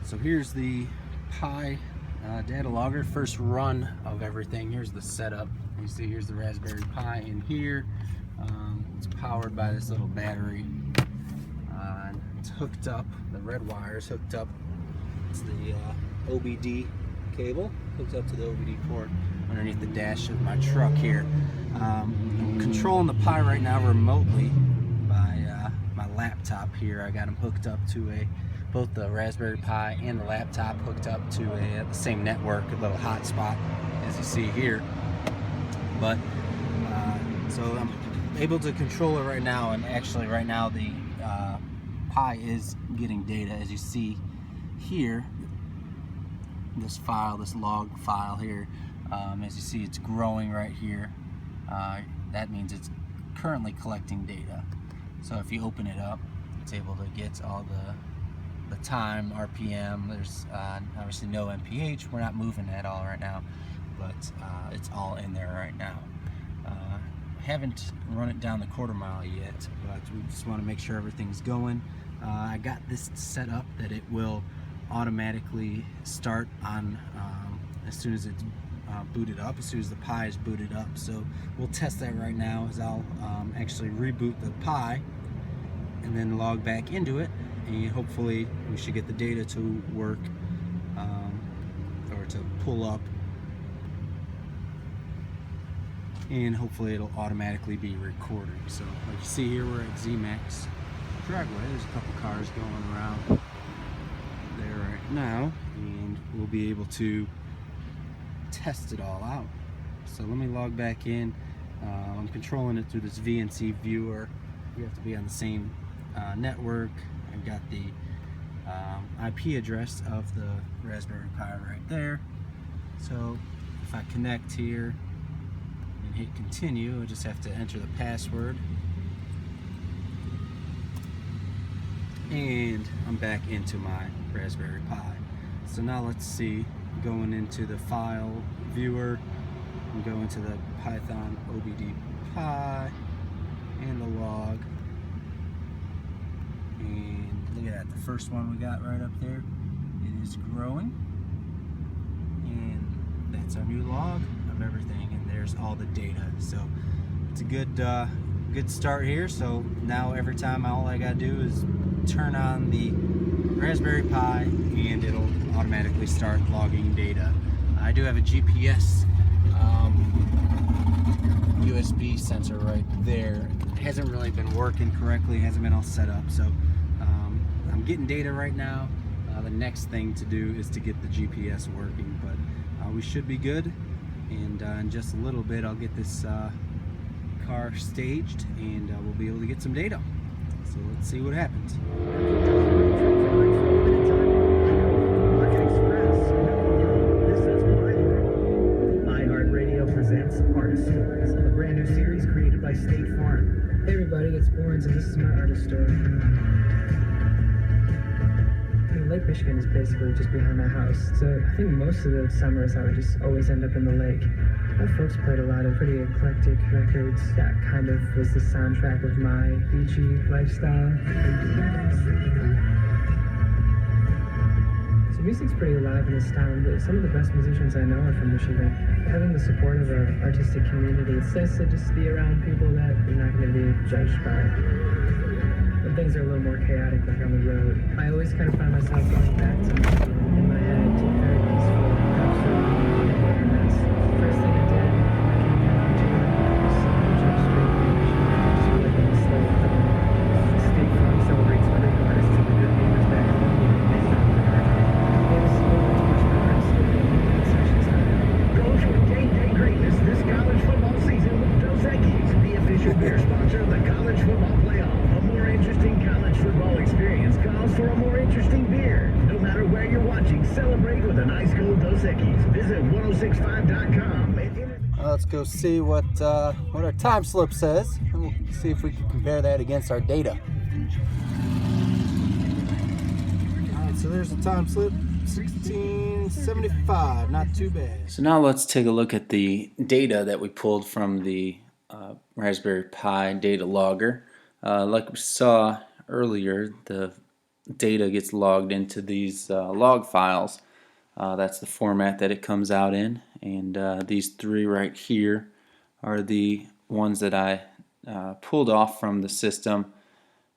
So here's the Pi data logger, first run of everything. Here's the setup. You see here's the Raspberry Pi in here. It's powered by this little battery. It's hooked up, the red wire is hooked up. It's the OBD cable hooked up to the OBD port underneath the dash of my truck here. I'm controlling the Pi right now remotely by my laptop here. I got them hooked up to both the Raspberry Pi and the laptop hooked up to the same network, a little hotspot as you see here. But so I'm able to control it right now, and actually right now the Pi is getting data, as you see here. This file, this log file here, as you see, it's growing right here. That means it's currently collecting data. So if you open it up, it's able to get all the time, RPM. There's obviously no MPH. We're not moving at all right now, but it's all in there right now. Haven't run it down the quarter mile yet, but we just want to make sure everything's going. I got this set up that it will automatically start on as soon as it's booted up, as soon as the Pi is booted up. So we'll test that right now, as I'll actually reboot the Pi and then log back into it, and hopefully we should get the data to work or to pull up, and hopefully it'll automatically be recording. So like you see here, we're at Z-Max Dragway. There's a couple cars going around there right now, and we'll be able to test it all out. So let me log back in. I'm controlling it through this VNC viewer. We have to be on the same network. I've got the IP address of the Raspberry Pi right there. So if I connect here and hit continue, I just have to enter the password, and I'm back into my Raspberry Pi. So now let's see, going into the file viewer, and go into the Python OBD Pi and the log, and look at that, the first one we got right up there, it is growing, and that's our new log of everything, and there's all the data. So it's a good start here. So now every time, all I gotta do is turn on the Raspberry Pi and it'll automatically start logging data. I do have a GPS USB sensor right there. It hasn't really been working correctly, hasn't been all set up, so I'm getting data right now. The next thing to do is to get the GPS working, but we should be good, and in just a little bit I'll get this car staged, and we'll be able to get some data. So let's see what happens. iHeartRadio presents Artist Stories, a brand new series created by State Farm. Hey everybody, it's Lawrence, and this is my artist story. Lake Michigan is basically just behind my house, so I think most of the summers I would just always end up in the lake. My folks played a lot of pretty eclectic records. That kind of was the soundtrack of my beachy lifestyle. So music's pretty alive in this town, but some of the best musicians I know are from Michigan. Having the support of an artistic community, it's nice to just be around people that you're not going to be judged by. When things are a little more chaotic, like on the road, I always kind of find myself going back to Michigan in my head, to very peaceful, absolutely awareness. First thing I did, I came down to Jump Street in Michigan, just like in the slow film. State Farm celebrates great artists and the good neighbors back home. It was so much more artistic than concession stand. Go to game day greatness this college football season with Dos Equis, the official beer sponsor of the college football playoff. A more interesting college football experience calls for a more interesting beer. No matter where you're watching, celebrate with an ice cold Dos Equis. Visit 1065.com. Let's go see what our time slip says, and we'll see if we can compare that against our data. Alright, so there's the time slip, 1675, not too bad. So now let's take a look at the data that we pulled from the Raspberry Pi data logger. Like we saw earlier, the data gets logged into these log files. That's the format that it comes out in, and these three right here are the ones that I pulled off from the system.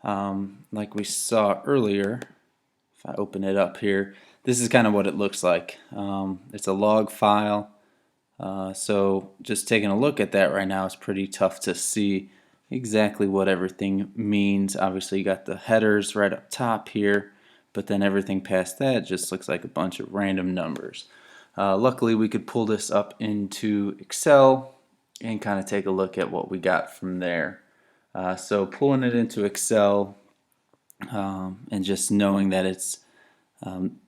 Like we saw earlier, if I open it up here, this is kind of what it looks like. It's a log file, so just taking a look at that right now is pretty tough to see exactly what everything means. Obviously you got the headers right up top here, but then everything past that just looks like a bunch of random numbers. Luckily we could pull this up into Excel and kind of take a look at what we got from there. So pulling it into Excel and just knowing that it's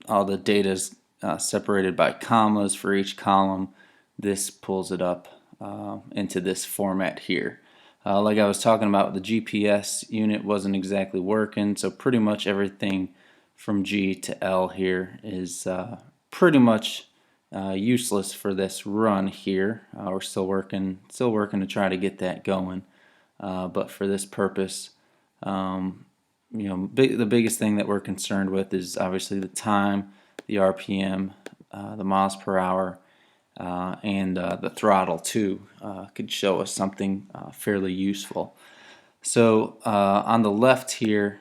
all the data is separated by commas for each column, this pulls it up into this format here. Like I was talking about, the GPS unit wasn't exactly working, so pretty much everything from G to L here is pretty much useless for this run here. We're still working to try to get that going, but for this purpose, the biggest thing that we're concerned with is obviously the time, the RPM, the miles per hour, and the throttle too could show us something fairly useful. So on the left here,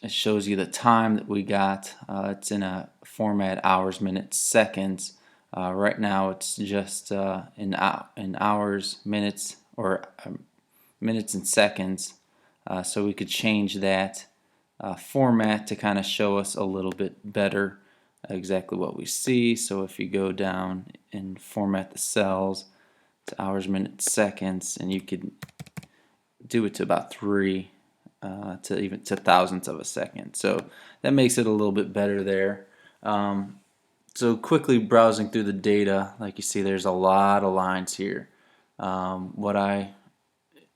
it shows you the time that we got. It's in a format hours, minutes, seconds. Right now it's just in hours, minutes, or minutes and seconds. So we could change that format to kind of show us a little bit better exactly what we see. So if you go down and format the cells to hours, minutes, seconds, and you could do it to about 3 to thousandths of a second. So that makes it a little bit better there. So quickly browsing through the data, like you see, there's a lot of lines here. What I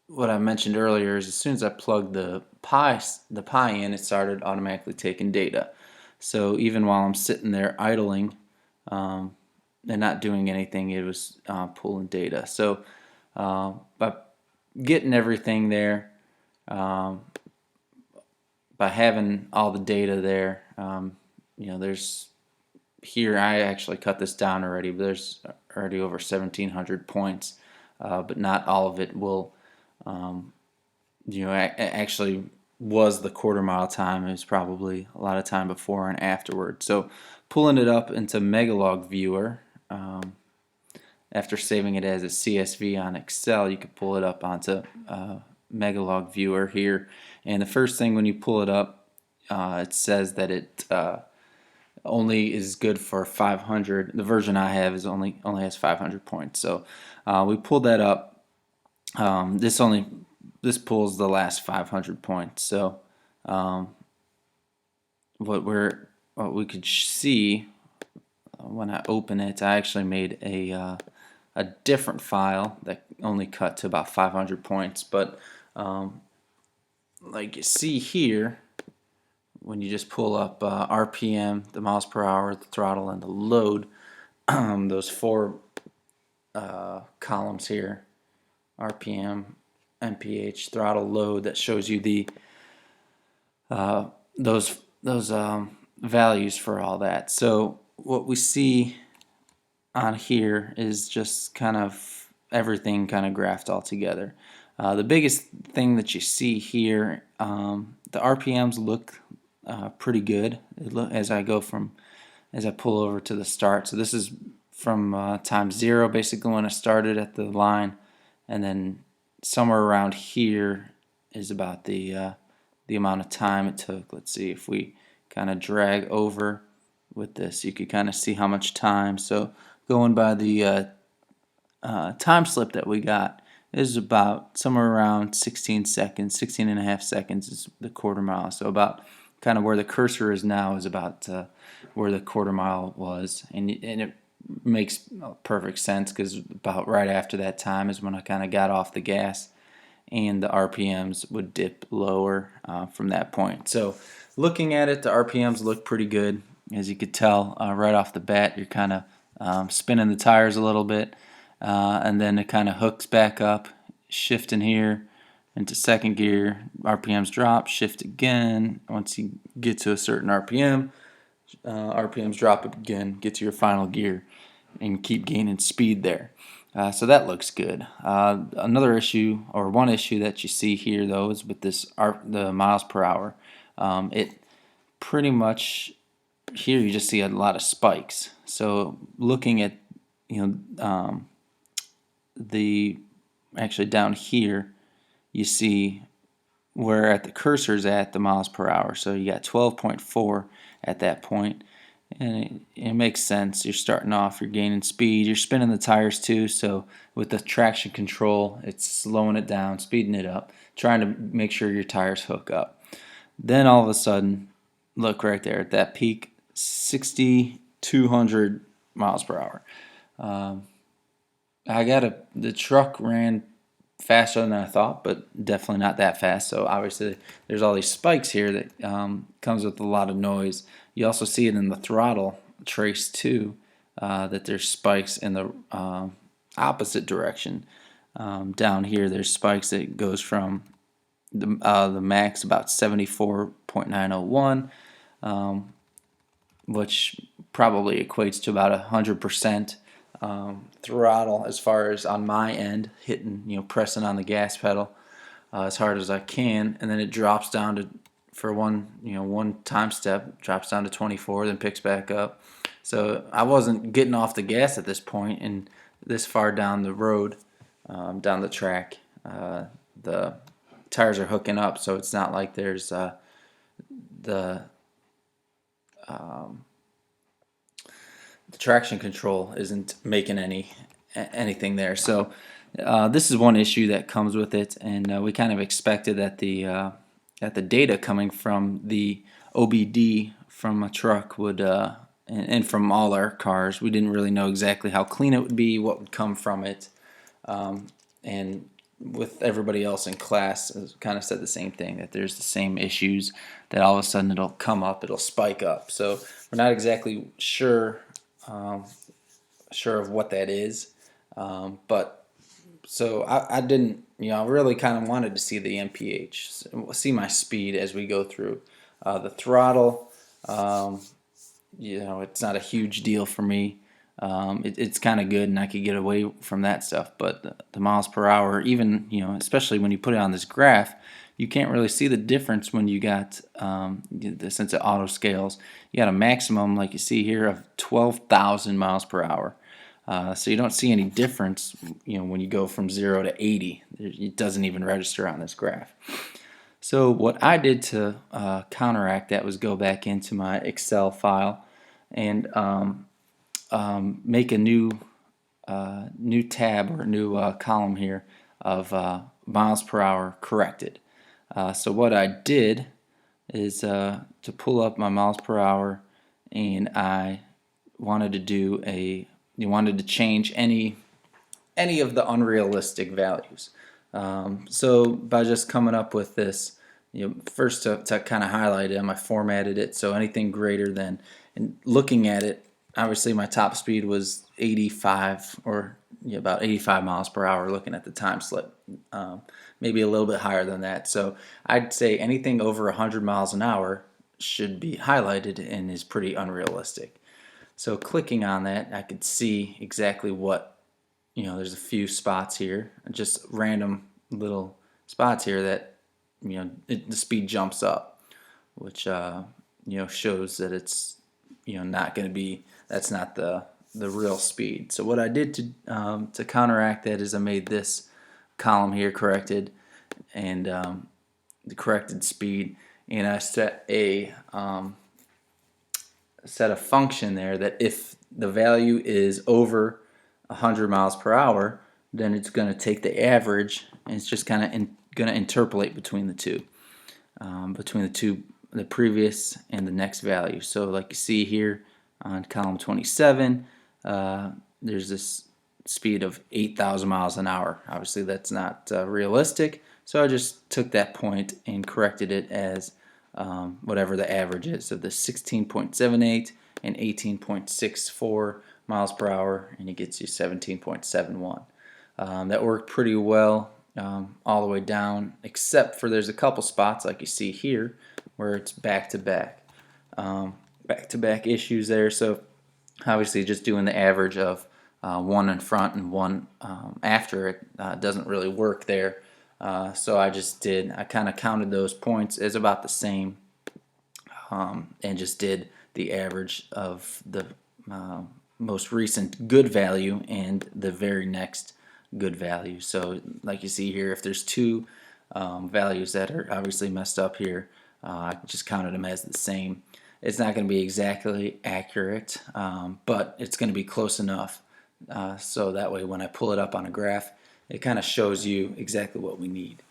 mentioned earlier is as soon as I plugged the pi in, it started automatically taking data. So even while I'm sitting there idling and not doing anything, it was pulling data. So by getting everything there, by having all the data there, there's here, I actually cut this down already, but there's already over 1,700 points, but not all of it will actually was the quarter mile time. It was probably a lot of time before and afterward. So pulling it up into Megalog Viewer, after saving it as a CSV on Excel, you could pull it up onto Megalog Viewer here. And the first thing when you pull it up, it says that it only is good for 500. The version I have is only has 500 points. So we pulled that up. This pulls the last 500 points. So what we could see when I open it, I actually made a different file that only cut to about 500 points. But like you see here, when you just pull up RPM, the miles per hour, the throttle, and the load, those 4 columns here, RPM, MPH, throttle, load, that shows you the those values for all that. So what we see on here is just kind of everything kind of graphed all together. The biggest thing that you see here, the RPMs look pretty good. As I pull over to the start. So this is from time 0, basically when I started at the line, and then somewhere around here is about the amount of time it took. Let's see if we kind of drag over with this, you could kind of see how much time. So going by the time slip that we got, is about somewhere around 16 seconds, 16 and a half seconds is the quarter mile. So about kind of where the cursor is now is about where the quarter mile was, and it makes perfect sense because about right after that time is when I kind of got off the gas, and the RPMs would dip lower from that point. So looking at it, the RPMs look pretty good. As you could tell right off the bat, you're kind of spinning the tires a little bit, and then it kind of hooks back up, shifting here, into second gear, RPMs drop, shift again. Once you get to a certain RPM, RPMs drop again, get to your final gear, and keep gaining speed there. So that looks good. Another issue, or one issue that you see here though, is with the miles per hour. It pretty much, here you just see a lot of spikes. So looking at, actually down here, you see where at the cursor's at the miles per hour. So you got 12.4 at that point, and it makes sense. You're starting off, you're gaining speed, you're spinning the tires too, so with the traction control it's slowing it down, speeding it up, trying to make sure your tires hook up. Then all of a sudden, look right there at that peak, 6,200 miles per hour. The truck ran faster than I thought, but definitely not that fast. So obviously there's all these spikes here that comes with a lot of noise. You also see it in the throttle trace too, that there's spikes in the opposite direction. Down here there's spikes that goes from the max about 74.901, which probably equates to about 100% throttle as far as on my end, hitting, pressing on the gas pedal as hard as I can, and then it drops down to, for one time step, drops down to 24, then picks back up. So I wasn't getting off the gas at this point, and this far down the road, down the track, the tires are hooking up, so it's not like there's the traction control isn't making anything there. So this is one issue that comes with it, and we kind of expected that the data coming from the OBD from a truck would and from all our cars, we didn't really know exactly how clean it would be, what would come from it, and with everybody else in class kind of said the same thing, that there's the same issues, that all of a sudden it'll come up, it'll spike up. So we're not exactly sure of what that is, but so I didn't, I really kind of wanted to see the MPH, see my speed as we go through. The throttle, it's not a huge deal for me. It's kind of good, and I could get away from that stuff. But the miles per hour, even, especially when you put it on this graph, you can't really see the difference when you got, since it auto scales, you got a maximum, like you see here, of 12,000 miles per hour. So you don't see any difference, when you go from 0 to 80. It doesn't even register on this graph. So what I did to counteract that was go back into my Excel file and make a new tab or new column here of miles per hour corrected. So what I did is to pull up my miles per hour, and I wanted to change any of the unrealistic values. So by just coming up with this, first to kind of highlight it, I formatted it so anything greater than, and looking at it, obviously my top speed was 85, or about 85 miles per hour looking at the time slip, maybe a little bit higher than that. So I'd say anything over 100 miles an hour should be highlighted and is pretty unrealistic. So clicking on that, I could see exactly what, there's a few spots here, just random little spots here that, the speed jumps up, which, shows that it's, not going to be, that's not the real speed. So what I did to counteract that is I made this column here corrected, and the corrected speed, and I set a function there that if the value is over 100 miles per hour, then it's going to take the average, and it's just kind of going to interpolate between the two, the previous and the next value. So like you see here on column 27, there's this speed of 8,000 miles an hour. Obviously that's not realistic, so I just took that point and corrected it as whatever the average is of the 16.78 and 18.64 miles per hour, and it gets you 17.71. That worked pretty well. all the way down, except for there's a couple spots like you see here where it's back-to-back issues there. So obviously just doing the average of one in front and one after it doesn't really work there. So I kind of counted those points as about the same, and just did the average of the most recent good value and the very next good value. So like you see here, if there's two values that are obviously messed up here, I just counted them as the same. It's not going to be exactly accurate, but it's going to be close enough. So that way when I pull it up on a graph, it kind of shows you exactly what we need.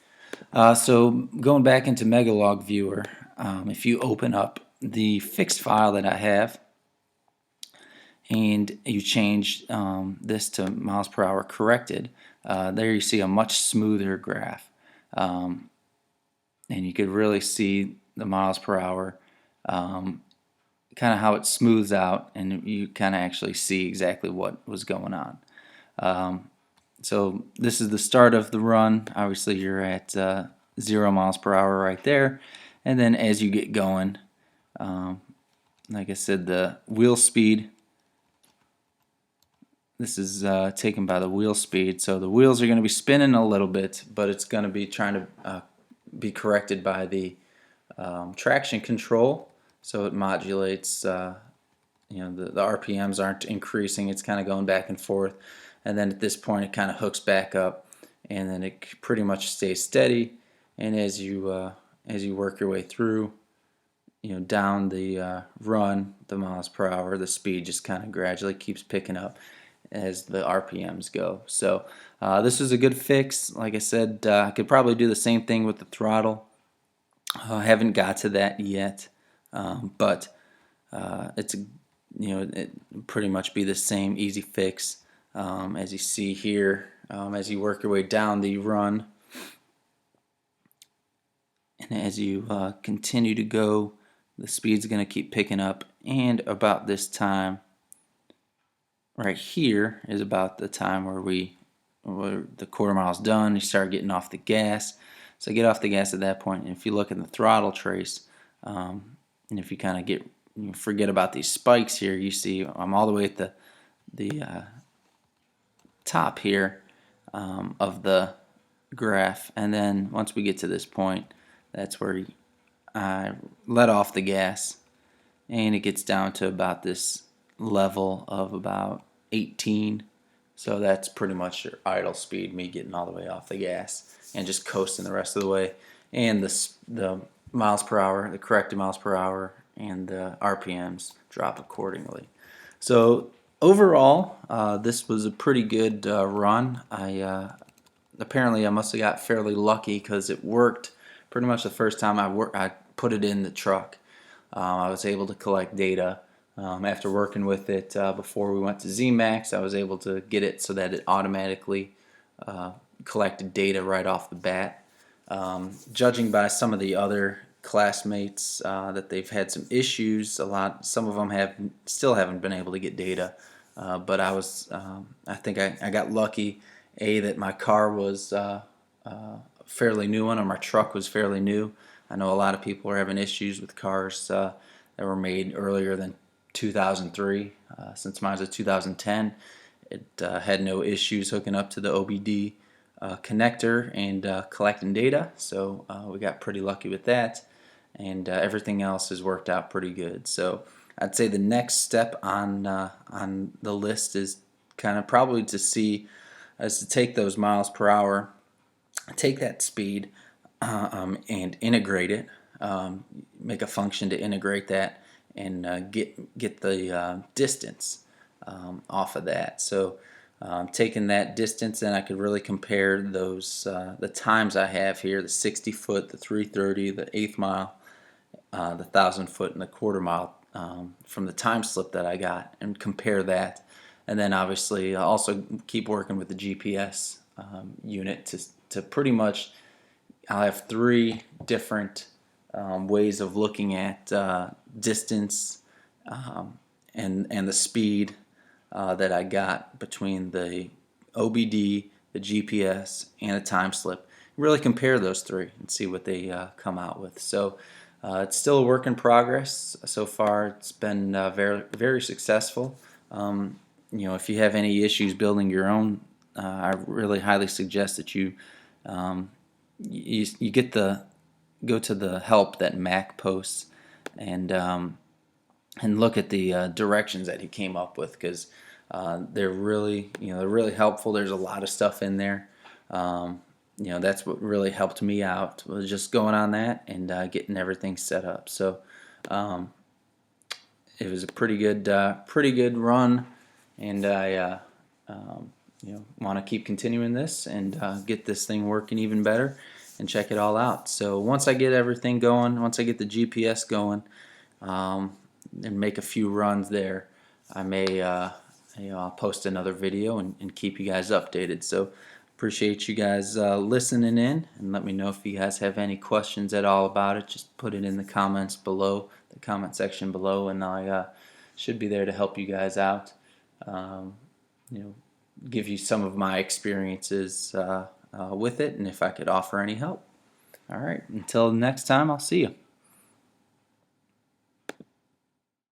So going back into Megalog Viewer, if you open up the fixed file that I have and you change this to miles per hour corrected, there you see a much smoother graph, and you could really see the miles per hour, kind of how it smooths out, and you kind of actually see exactly what was going on. So this is the start of the run. Obviously you're at 0 miles per hour right there, and then as you get going, like I said, the wheel speed, this is taken by the wheel speed, so the wheels are going to be spinning a little bit, but it's going to be trying to be corrected by the traction control, so it modulates, the RPMs aren't increasing, it's kind of going back and forth, and then at this point it kind of hooks back up, and then it pretty much stays steady, and as you work your way through, down the run, the miles per hour, the speed just kind of gradually keeps picking up as the RPMs go. So this is a good fix. Like I said, I could probably do the same thing with the throttle. I haven't got to that yet, but it's it pretty much be the same easy fix as you see here. As you work your way down the run, and as you continue to go, the speed's going to keep picking up, and about this time right here is about the time where the quarter mile's done, you start getting off the gas. So I get off the gas at that point, and if you look at the throttle trace, and if you kind of forget about these spikes here, you see I'm all the way at the top here of the graph, and then once we get to this point, that's where I let off the gas, and it gets down to about this level of about 18. So that's pretty much your idle speed, me getting all the way off the gas and just coasting the rest of the way. And the miles per hour, the corrected miles per hour, and the RPMs drop accordingly. So overall, this was a pretty good run. Apparently I must have got fairly lucky because it worked pretty much the first time I put it in the truck. I was able to collect data. After working with it before we went to Z-Max, I was able to get it so that it automatically collected data right off the bat. Judging by some of the other classmates that they've had some issues, some of them still haven't been able to get data, but I think I got lucky, that my car was fairly new one, or my truck was fairly new. I know a lot of people are having issues with cars that were made earlier than 2003. Since mine was a 2010, it had no issues hooking up to the OBD connector and collecting data, so we got pretty lucky with that, and everything else has worked out pretty good. So I'd say the next step on the list is kind of probably to take those miles per hour, take that speed, and integrate it, make a function to integrate that, and get the distance off of that. So taking that distance, and I could really compare those the times I have here: the 60 foot, the 330, the 1/8 mile, the 1,000 foot, and the quarter mile from the time slip that I got, and compare that. And then obviously also keep working with the GPS unit to pretty much, I'll have 3 different ways of looking at distance and the speed that I got between the OBD, the GPS, and a time slip. Really compare those three and see what they come out with. So it's still a work in progress. So far, it's been very, very successful. If you have any issues building your own, I really highly suggest that you go to the help that Mac posts and look at the directions that he came up with, because they're really helpful. There's a lot of stuff in there. That's what really helped me out, was just going on that and getting everything set up. So it was a pretty good run, and I want to keep continuing this and get this thing working even better and check it all out. So once I get everything going, once I get the GPS going, and make a few runs there, I may I'll post another video and keep you guys updated. So appreciate you guys listening in, and let me know if you guys have any questions at all about it. Just put it in the comments below, the comment section below, and I should be there to help you guys out. Give you some of my experiences with it, and if I could offer any help. All right, until next time, I'll see you.